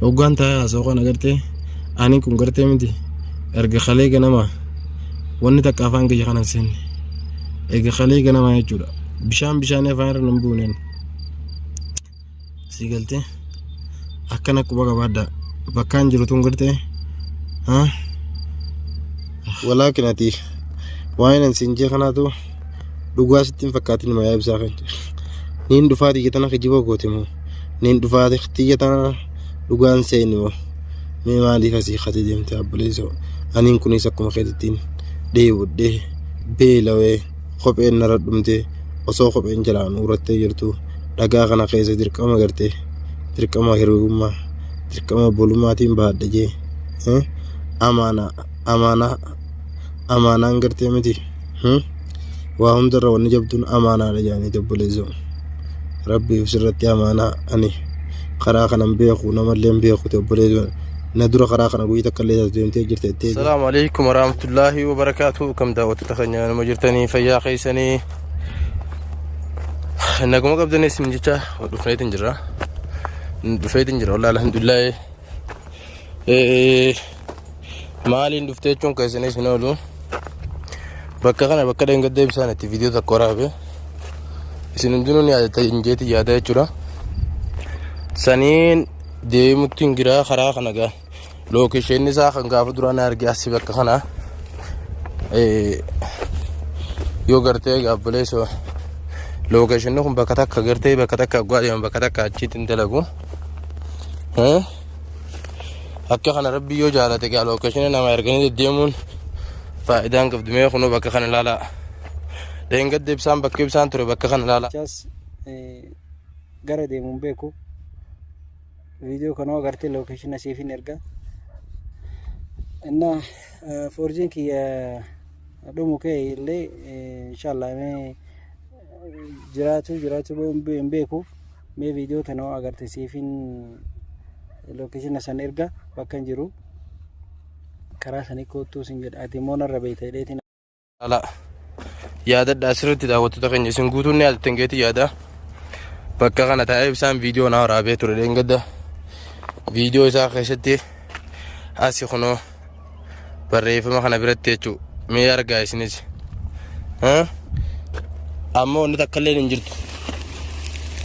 وقان تا سوقنا قرتي أني كون قرتي مدي أرجع خليك أنا ما وني تكافان كي خنا سن أرجع خليك أنا ما يجورا بشان يفعل نبونين سيقلتي أكنا كوبا بعدا بكان جلوتون قرتي ها ولكن أتي وين سنجي خنا تو لقاستين فكاتين ما يبزاخن نين دفاتي جتنا خجيبه قوتمو نين دفاتي ختيجتنا لقان سينو مي مالي فسي ختي ديمت أبليزو أنين كوني سكما خيتين دي ودي بيلوي خبئن نردمتي وصو خبئن جلان ورتي يرتو لقا خنا خيزة دركما غرتي دركما هيروما دركما بولماتين بعد جي أمانة غرتي متي وهم در وني جبتون أمانة لجاني تبليزو ربي بسرت أمانة أني خراخنا بيخو نملين بيخو تبليزو ندور خراخنا قويتا كليتا تيمتي جرتي. السلام عليكم ورحمة الله وبركاته. كم دعوة تخنيا مجرتني فيا خيسني نقوم قبضني اسم جتا ودفنيت نجرا والله الحمد لله مالي دفتيتون كيسني سنولو بكا دين قد بسانة فيديو تكورا به سنندوني هذا تنجيتي يادا جرا سنين دي متنجرا خراخنا جا لوكيشن نسا خنقاف درانا أرجع سبك خنا يوغرتي قبليسو لوكيشن نكون بكتك كغرتي بكتك قاعد بكتك أشيتين تلاقو أكيد خنا ربي يوجالتك على لوكيشن أنا ما أرجعني ديمون فإذا كنت دمية خنو بكا خنا لا دين قد بسان بكي بسان تري بكا خنا لا جاس غردي مبيكو فيديو كانوا غرتي لوكيشن نسيفين إرجع إنه فورجين كي دومو كي اللي إن شاء الله مي جراتو بيكو مي فيديو كانوا غرتي سيفين لوكيشن نسان إرجع بكا نجرو كراسني كوتو سنجد أتيمون الربيتة ليتنا لا يادا داسرت داوتو تخني سنغوتو نيال تنجيتي يادا بكا خنا تايب سام فيديو نا رابي تور دينغدا فيديو إذا خشتي أسي خنو بريف ما خنا برتيتو ميار جايس نيجي أمو نتكلم نجرت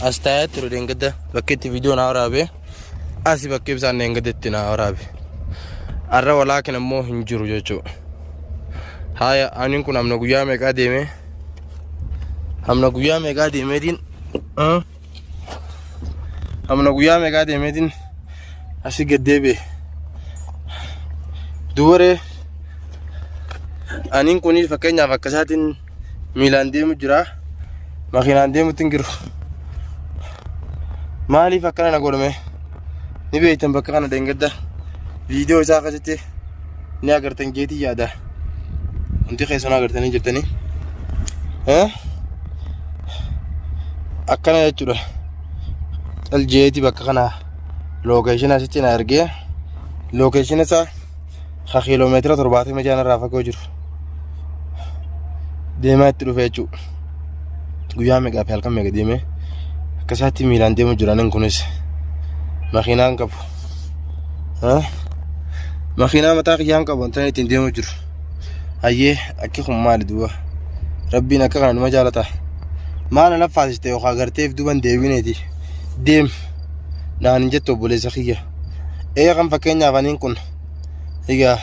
أستاذ تور دينغدا بكيتي فيديو نا رابي أسي بكيب سان دينغدا تنا رابي أرى ولكن أمو هنجرو جوجو هاي أنين كنا من غيا مقادمة هم نغيا مقادمة دين هم نغيا مقادمة دين أسي قدبي دوره أنين كوني فكينا فكساتين ميلان ديم جرا ماخينان ديم تنجرو مالي فكرنا نقول مه نبي تنبكرنا دينغدا فيديو إذا خشتي نياقر تنجيتي يادا انتي خيسونا قرتني جرتني أكنا يجرو الجيتي بكنا لوكيشن أسيتنا أرجع لوكيشن سا 5 كيلومتر ترباتي مجانا رافا كوجر ديما تروفيتشو غيا ميغا فيال كم ميغا ديما كساتي ميلان ديما جرانن كونس ماخينان كاب ماخينا متاك يان كاب انتني تنديما جر أيه أكيد مال دوا ربنا كان مجالته ما أنا نفعت وخاغرتي في دوبان ديوينتي ديم نحن جتوا بوليس خيّة إيه كم فكينا فانين كون إيجا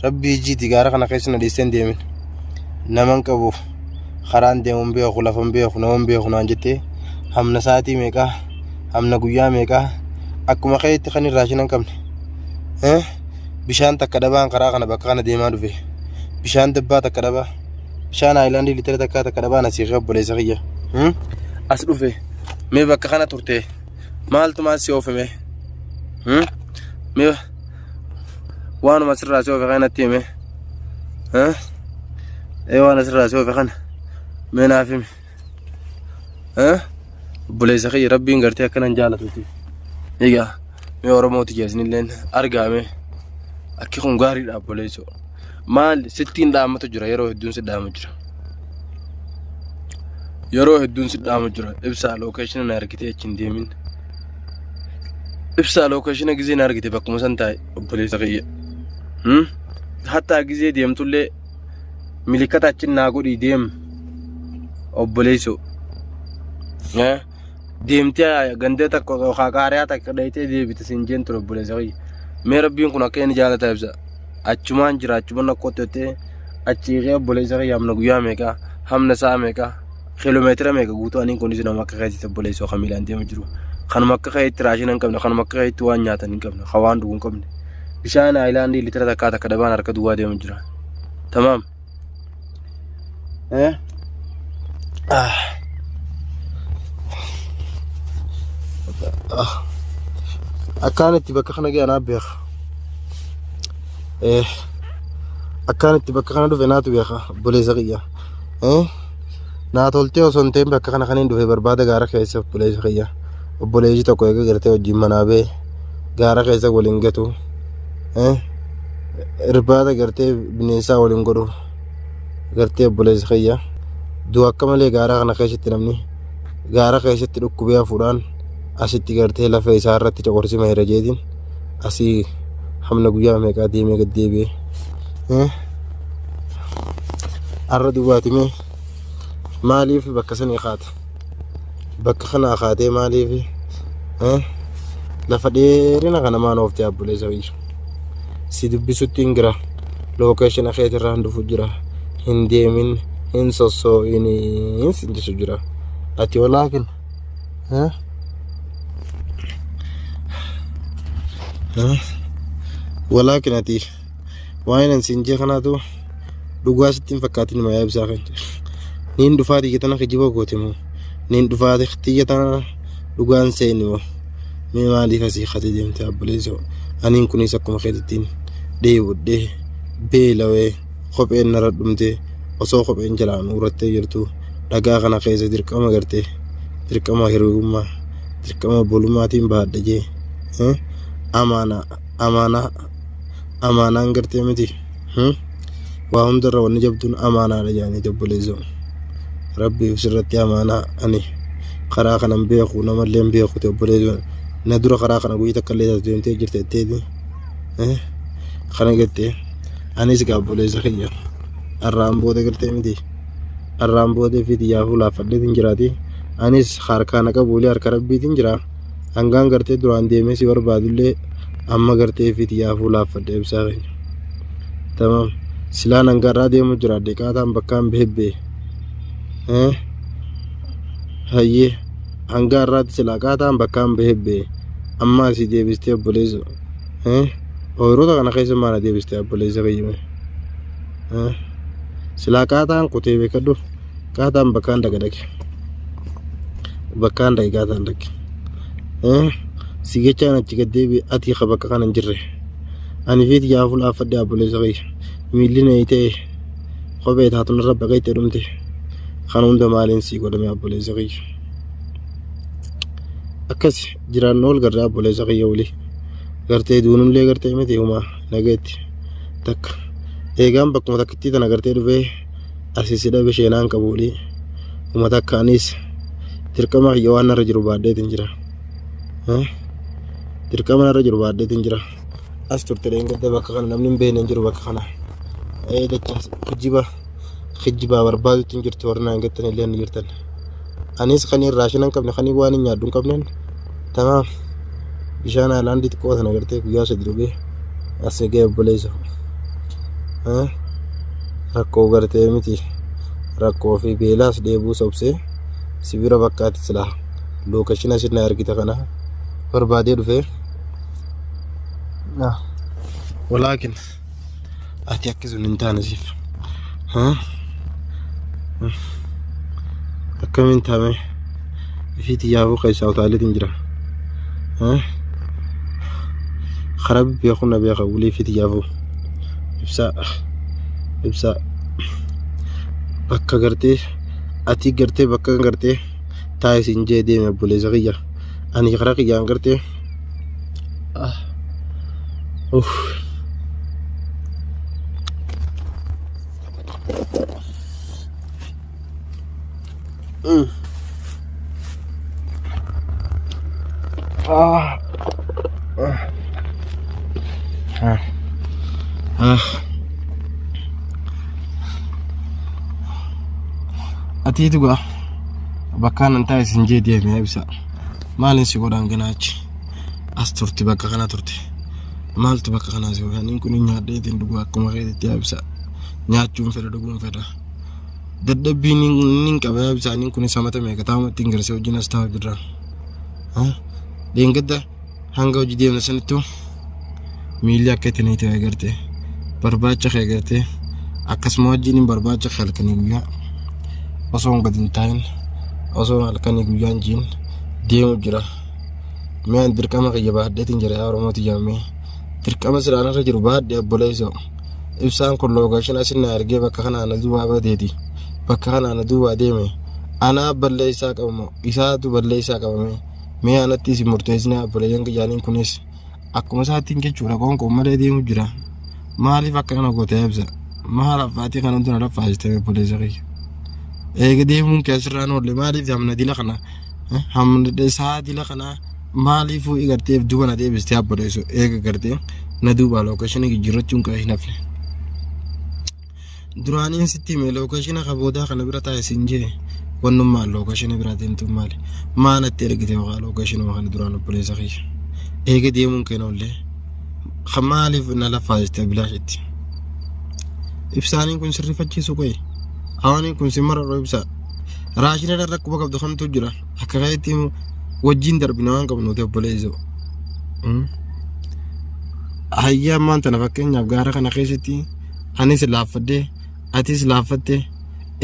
ربي يجي تجارة كنا كيسنا ديسن ديمين نمان كبو خران ديمون بيو خلافن بيو خنوم بيو خنان جتة هم نساتي ميكا هم نقويا ميكا أكو ما خيت خني راشنا كم بيشان تكدبان خرا كنا بكانا ديما دوفي بيشان دبا تكدبا بيشان آيلاندي لتر تكدبا نسيخ بوليس خيّة أسلوفه مي بكانا تورته مال تما سيوف مي مي وانو مسر راسيو في خانة تيمي ايوه انا سر راسيو في خانة مي نافهم بوليس خي ربي نغرتي اكنا نجالة توتي ايجا مي ورموتي جازني لين ارقا مي اكي خون غاري دا بوليسو مال 60 دامة تجرى يرو هدون سدامة جرى يرو هدون سدامة جرى ابسا لوكيشن ناركتي اچين ديمين ibsaa lookashina gizee na argite bakkuma san taa'e obboleessa kiyya. Hattaa gizee deemtullee milikata achi naa godhii deem obboleessoo. Deemtee gandee takka qaariyaa takka dhayitee deebite siin jeen ture obboleessa kiyya. Mee rabbiin kun akka inni jaalataa ibsa. Achumaan jira achumaan akka qottee achiiqee obboleessa kiyya hamna guyyaa meeqa hamna sa'a meeqa kiiloomeetira meeqa guutuu aniin kunis nama akka keetti obboleessoo kamiilaan deema jiru. Kanuma akka keetti raashina hin qabne kanuma akka keetti waan nyaatan hin qabne waan dhuguu hin qabne. Bishaan aayilaandii litira takkaa takka dabaan harka duwwaa deema jira. Tamaam. Akkaan itti bakka kana ga'e anaaf beeka. Akkaan itti bakka kana dhufe naatu beeka obboleessa kiyya. Naa toltee osoo hin ta'in bakka kana kan hin dhufe barbaada gaara keessa obboleessa kiyya. Obboleessi tokko eega gartee wajjin manaa ba'e gaara keessa waliin gatu. Irbaata gartee bineensaa waliin godhu gartee obboleessa kiyya. Du'a akka malee gaara kana keessatti namni gaara keessatti dhukkubee hafuudhaan asitti gartee lafa isaa irratti coqorsi mahira jeetiin asii hamna guyyaa meeqaa deemee gad deebi'ee arra duwwaatimee maaliif bakka sanii kaata bakka kana kaatee maaliif lafa dheerina kana maan ooftee obboleessa kiyya si dubbisutti hin jira lookeeshina keetirraa hin dhufu jira hin deemin hin sossoo'in hin sinjisu jira ati walaakin ولكن أتي وين نسنجي خناتو دوغاستين فكاتين ما يبسا خن نين دفاتي كتنا خجيبو كوتيمو نين دفاتي ختيجتنا دوغان سينيو مي مالي فسي خاتي ديمتي أبوليزو أنين كوني سكوم خيدتين دي ودي بيلوي خوبين نردمتي وصو خوبين جلان ورتي يرتو دغا خنا خيزة دركما غرتي دركما هيروما دركما بولوماتين بعد دجي amaanaan gartee miti waa hundarra wanni jabduun amaanaadha jedhanii obboleessoo rabbiif sirratti amaanaa ani karaa kanan beeku namallee hin beeku obboleessoo na dura karaa kana guyyaa takka illee deemtee jirte jetteeti kana jettee anis gaa obboleessa kiyya arraan booda gartee miti arraan booda fi xiyyaafuu laaffadheetiin jiraati anis harkaan qabuulee harka rabbiitiin jira hangaan gartee duraan deemee si barbaadullee amma gartee fi xiyyaafuu laaffadhe ibsaa keenya tamam silaan hangarraa deemu jira deeqaataan bakkaan beebbee hayyee hangarraatti silaa qaataan bakkaan beebbee amma asii deebistee obboleessa ooyiroota kana keessa maana deebistee obboleessa keeyyame silaa qaataan kutee beekadhu qaataan bakkaan dhaqe bakkaan dhaqe qaataan dhaqe si jechaan achi gad deebi'e ati bakka kana hin jirre ani fi xiyyaafuu laaffadhe obboleessa kiyya miilli na ta'e kophee taatun irra baqeettee dhumte kan hunda maaliin sii godhame obboleessa kiyya akkas jiraan ol garraa obboleessa kiyya walii gartee duunullee gartee miti humaa nageetti takka eegaan bakkuma takkittii tana gartee dhufee asii si dhabe sheenaan qabuudhi huma takka anis dirqama kiyya waan narra jiru baadheetiin jira dirqama narra jiru baadheetiin jira as turte dheengadda bakka kana namni hin beekne hin jiru bakka kana dacha kijibaa barbaadutti hin jirtu warra naan gattan illee ni jirtan anis kanii raashina hin qabne kanii waan hin nyaaddu hin qabnen tamaam bishaan aayilaandii xiqqoo sana gartee guyyaa sadi dhugee as ga'e obboleessa rakkoo gartee miti rakkoo fi beelaas deebuu sobsee sibira bakkaatti silaa lookashina sinna argita kana barbaadee dhufee walaakin ati akkasuma hin taane siif akkamiin taame fi xiyyaafuu keessaa utaaleetiin jira karaa beekuu na beeka wulii fi xiyyaafuu ibsaa bakka gartee ati gartee bakka gartee taayisiin jee deeme obboleessa kiyya ani karaa kiyyaan gartee ati tuga bakka nan taa'e sin jee deeme ibsa maalin si godhan ganaachi as turte bakka kana turte maaltu bakka kana si godhan kun nyaadheetiin dhugu akkuma keetitti ibsa nyaachuun fedha dhuguun fedha dadhabbiin nin qaba ibsa nin kun samata meeqa taa'umatti ingirse wajjin as taa'u jirra deengadda hanga hojii deemna sanittu miilli akka itti ni ta'e agarte barbaacha kee agarte akkasuma wajjin barbaacha kee halkanii guyyaa osoo gad hin taa'in osoo halkanii guyyaan jiin deemu jira mi'aan dirqama kiyya baadheetiin jira yaa Oromooti jaamee dirqama siraanarra jiru baadhee obboleessoo ibsaan kun loogashin asinna argee bakka kanaan duubaa badeeti bakka kanaan duubaa deeme anaa balleessaa qabamoo isaatu balleessaa qabame mee anatti isin murteessinaa obboleeyyan kiyyaaniin kunis akkuma isaattiin jechuudha qoonqoo malee deemu jira maaliif akka kana gootee ibsa maal affaatii kan hunduna laffaasitee obboleessa kiyya eega deemuun keessirraan oolle maaliif hamna dila kana hamna isaa dila kana maaliifuu igarteef duba na deebistee obboleessu eega gartee na duubaa lookeeshina jijjiirrachuun kan hin hafne duraaniin sitti hime lookeeshina kaboodaa kana bira taa'e siin jee wannummaan lookeeshina biraatiin tun maali maanatti ergite yookaan lookeeshina kana duraan obboleessa kiyya eega deemuun kenna ollee maaliif na laffaasitee bilaashetti ibsaaniin kun sirrifachiisu qoye awani kun simara roibsa raashina darra kuba qabdu khamtu jira akka kayti wajjin darbina waan qabnu te obboleezo hayya maanta na fakkeenyaaf gaara kana keessatti anis laafadde atis laafatte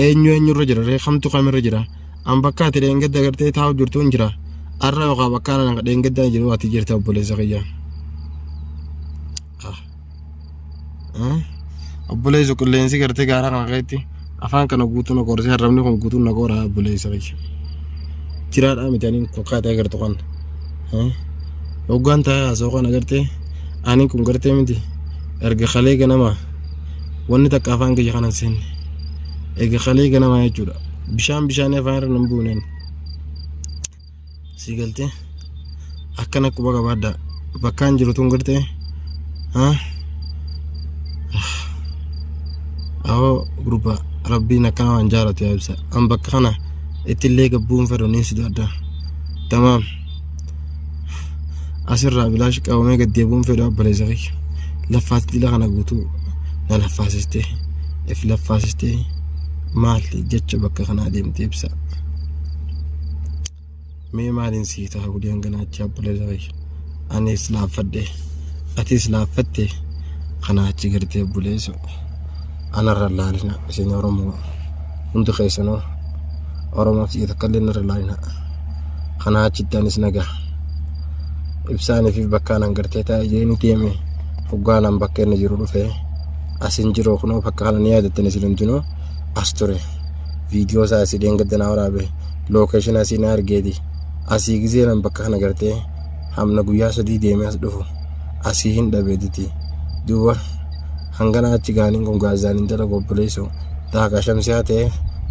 eenyu irra jira ree khamtu kamirra jira an bakka ati deengadda gartee taa'u jirtuun jira arra yookaan bakka na deengadda jiru ati jirta obboleessa kiyya obboleezo qilleensi gartee gaara kana keessatti afaan kana guutuu na qorsee harramni kun guutuu na qoraa obboleessa kiyya jiraadhaa mitaniin kokkaatee agartu kan hoggaan taa'ee haasa'u kan agartee ani kun gartee miti erga kalee ganama wanni takka afaan kiyya kanan seenne erga kalee ganama jechuudha bishaan afaan irra nan buuneen si galtee akkana quba qabaadha bakkaan jiru tun gartee awoo gurbaa rabbiin akkana waan jaalatu yaa ibsa an bakka kana ittillee gabbuun fedhoniin si adda tamaam asirraa bilaash qabamee gaddeebuun fedhu obboleessa kiyya laffaas dila kana guutuu na laffaasistee if laffaasistee maali jecha bakka kanaa deemtee ibsa mee maaliin sii ta'a gudiyaan ganaachi obboleessa kiyya anis laaffadhee atis laaffattee kanaachi gartee obboleessu anarra laalina isin Oromoo hundi keessanoo Oromoo si takkallee narra laalina kana achitti anis nagaa ibsaanii fi bakkaan gartee taa'ee jeeni deeme hoggaanan bakka inni jiru dhufee asin jiru kunoo bakka kana ni yaadattani isin hundinuu as ture viidiyoo isaa asii deengaddanaa waraabe lookeeshin asii na argeeti asii gizeenan bakka kana gartee hamna guyyaa 3 deemee as dhufu asii hin dhabeetiti duuba hangana achi gaaniin kun gaazaanin dala obboleessu daaka shamsiyaa ta'e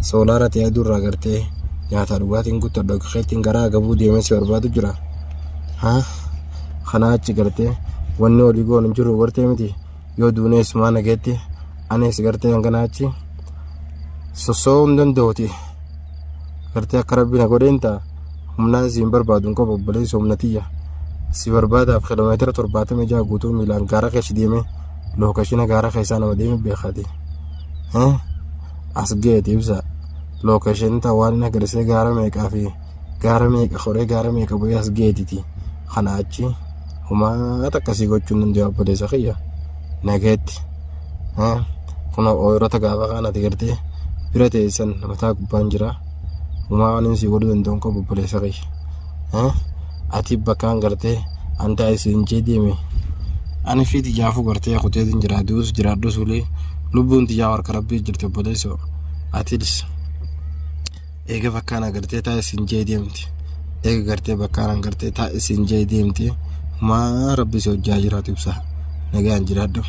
soolaara ta'e durraa gartee nyaata dhugaatiin guuttadha keetiin garaa gabuu deemee si barbaadu jira kana achi gartee wanni olii goon hin jiru gartee miti yoo duunees maana geetti anis gartee hangana achi sosoo hin danda'uti gartee akka rabbiin godheen ta'a humnaan si hin barbaaduun qaba obboleessu humnatiyya si barbaadaaf kiiloomeetira 76 guutuu miilaan gaara keessa deemee lookeeshina gaara keessaa nama deemu beekati as geeti ibsa lookeeshin waan na garsee gaara meeqaa fi gaara meeqa horee gaara meeqa bu'ee as geetiti kana achi humaa takkasii gochuun danda'u obboleessa kiyya nageetti kun ooyirota gaafa kanatti gartee bira teessan mataa gubbaan jira humaa waan si godhu danda'u qabu obboleessa kiyya ati bakkaan gartee anta isin jee deeme ani fi tijaafu gartee kuteetiin jiraadhu suulee lubbuun tijaa warka rabbii jirti obboleessa atilis eega bakkaan agartee taa'e isin jee deemti eega gartee bakkaan agartee taa'e isin jee deemti maa rabbi si hojjaa jiraatu ibsa nagaan jiraadhu